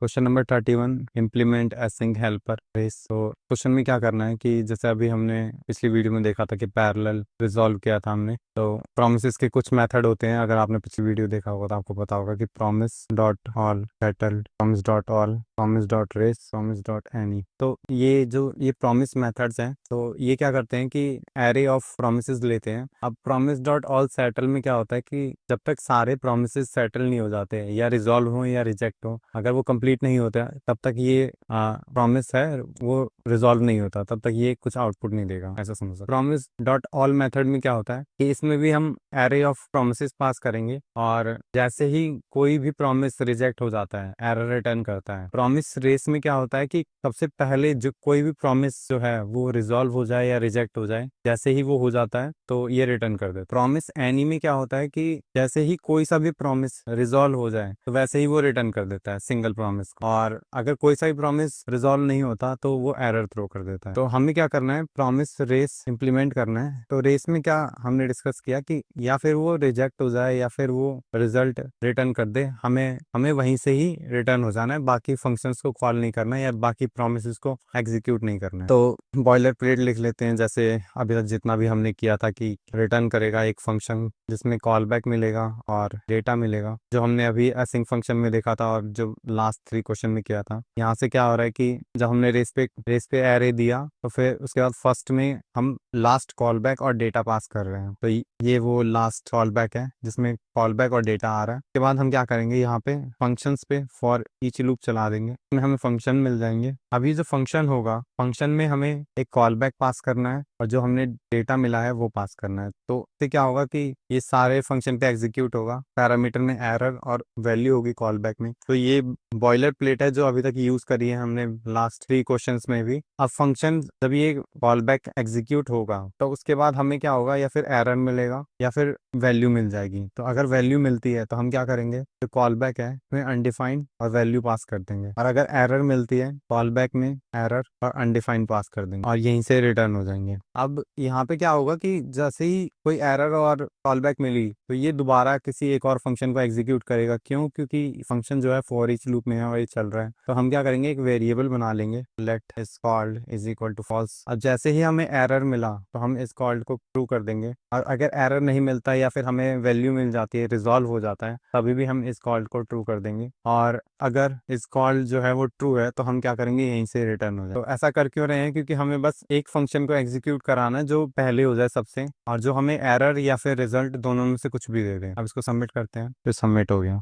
Question number 31, implement async helper race. तो question में क्या करना है कि जैसे अभी हमने पिछली वीडियो में देखा था कि पैरेलल रिजॉल्व किया था हमने, तो प्रोमिसेस के कुछ मेथड होते हैं। अगर आपने पिछली वीडियो देखा होगा तो आपको पता होगा कि promise dot all settle, promise dot all, promise dot race, promise dot any. तो ये प्रॉमिस मेथड्स हैं, तो ये क्या करते हैं कि एरे ऑफ प्रोमिसेस लेते हैं। अब प्रॉमिस डॉट ऑल सेटल में क्या होता है कि जब तक सारे प्रोमिसेस सेटल नहीं हो जाते या रिजॉल्व हो या रिजेक्ट हो, अगर वो कंप्लीट नहीं होता तब तक ये प्रॉमिस है वो रिजॉल्व नहीं होता, तब तक ये कुछ आउटपुट नहीं देगा, ऐसा समझ सकते। प्रॉमिस डॉट ऑल मेथड में क्या होता है कि इसमें भी हम एरे ऑफ प्रोमिसेस पास करेंगे, और जैसे ही कोई भी प्रॉमिस रिजेक्ट हो जाता है एरर रिटर्न करता है। प्रॉमिस रेस में क्या होता है कि सबसे पहले जो कोई भी प्रॉमिस जो है वो रिजॉल्व हो जाए या रिजेक्ट हो जाए, जैसे ही वो हो जाता है तो ये रिटर्न कर देता है। प्रॉमिस एनी में क्या होता है कि जैसे ही कोई सा भी प्रॉमिस रिजॉल्व हो जाए तो वैसे ही वो रिटर्न कर देता है सिंगल प्रॉमिस को, और अगर कोई सा भी प्रॉमिस रिजॉल्व नहीं होता तो वो एरर थ्रो कर देता है। तो हमें क्या करना है, प्रॉमिस रेस इंप्लीमेंट करना है। तो रेस में क्या हमने डिस्कस किया कि या फिर वो रिजेक्ट हो जाए या फिर वो रिजल्ट रिटर्न कर दे, हमें हमें वहीं से ही रिटर्न हो जाना है, बाकी फंक्शंस को कॉल नहीं करना है या बाकी प्रोमिसेस को एग्जीक्यूट नहीं करना है। तो बॉयलर प्लेट लिख लेते हैं, जैसे अभी तक जितना भी हमने किया था कि रिटर्न करेगा एक फंक्शन जिसमें कॉल बैक मिलेगा और डेटा मिलेगा, जो हमने अभी असिंक फंक्शन में देखा था और जो लास्ट 3 क्वेश्चन में किया था। यहाँ से क्या हो रहा है कि जब हमने रेस पे एरे दिया तो फिर उसके बाद फर्स्ट में हम लास्ट कॉल बैक और डेटा पास कर रहे हैं। तो ये वो लास्ट कॉल बैक है जिसमें कॉल बैक और डेटा आ रहा है। उसके बाद हम क्या करेंगे, यहाँ पे फंक्शंस पे फॉर ईच लूप चला देंगे, उसमें हमें फंक्शन मिल जाएंगे। अभी जो फंक्शन होगा, फंक्शन में हमें एक कॉल बैक पास करना है और जो हमने डेटा मिला है वो पास करना है। तो इससे क्या होगा कि ये सारे फंक्शन पे एग्जीक्यूट होगा, पैरामीटर में एरर और वैल्यू होगी कॉल बैक में। तो ये बॉयलर प्लेट है जो अभी तक यूज करी है हमने लास्ट 3 क्वेश्चंस में भी। अब फंक्शन जब ये कॉल बैक एग्जीक्यूट होगा तो उसके बाद हमें क्या होगा, या फिर एरर मिलेगा या फिर वैल्यू मिल जाएगी। तो अगर वैल्यू मिलती है तो हम क्या करेंगे, जो कॉल बैक है उसमें अनडिफाइंड और वैल्यू पास कर देंगे, और अगर एरर मिलती है कॉल बैक में एरर और अनडिफाइंड पास कर देंगे और यहीं से रिटर्न हो जाएंगे। अब यहाँ पे क्या होगा कि जैसे ही कोई एरर और कॉल बैक मिली तो ये दोबारा किसी एक और फंक्शन को एग्जीक्यूट करेगा। क्यों? क्योंकि फंक्शन जो है फॉर ईच लूप में है और ये चल रहा है। तो हम क्या करेंगे, एक वेरिएबल बना लेंगे, let is called is equal to false. अब जैसे ही हमें एरर मिला तो हम इस कॉल्ड को ट्रू कर देंगे, और अगर एरर नहीं मिलता या फिर हमें वैल्यू मिल जाती है, रिजॉल्व हो जाता है, तभी भी हम इस कॉल्ड को ट्रू कर देंगे। और अगर इस कॉल्ड जो है वो ट्रू है तो हम क्या करेंगे, यहीं से रिटर्न हो जाए। तो ऐसा कर क्यों रहे हैं, क्योंकि हमें बस एक फंक्शन को एग्जीक्यूट कराना है जो पहले हो जाए सबसे, और जो हमें एरर या फिर रिजल्ट दोनों में से कुछ भी दे दे। अब इसको सबमिट करते हैं, तो सबमिट हो गया।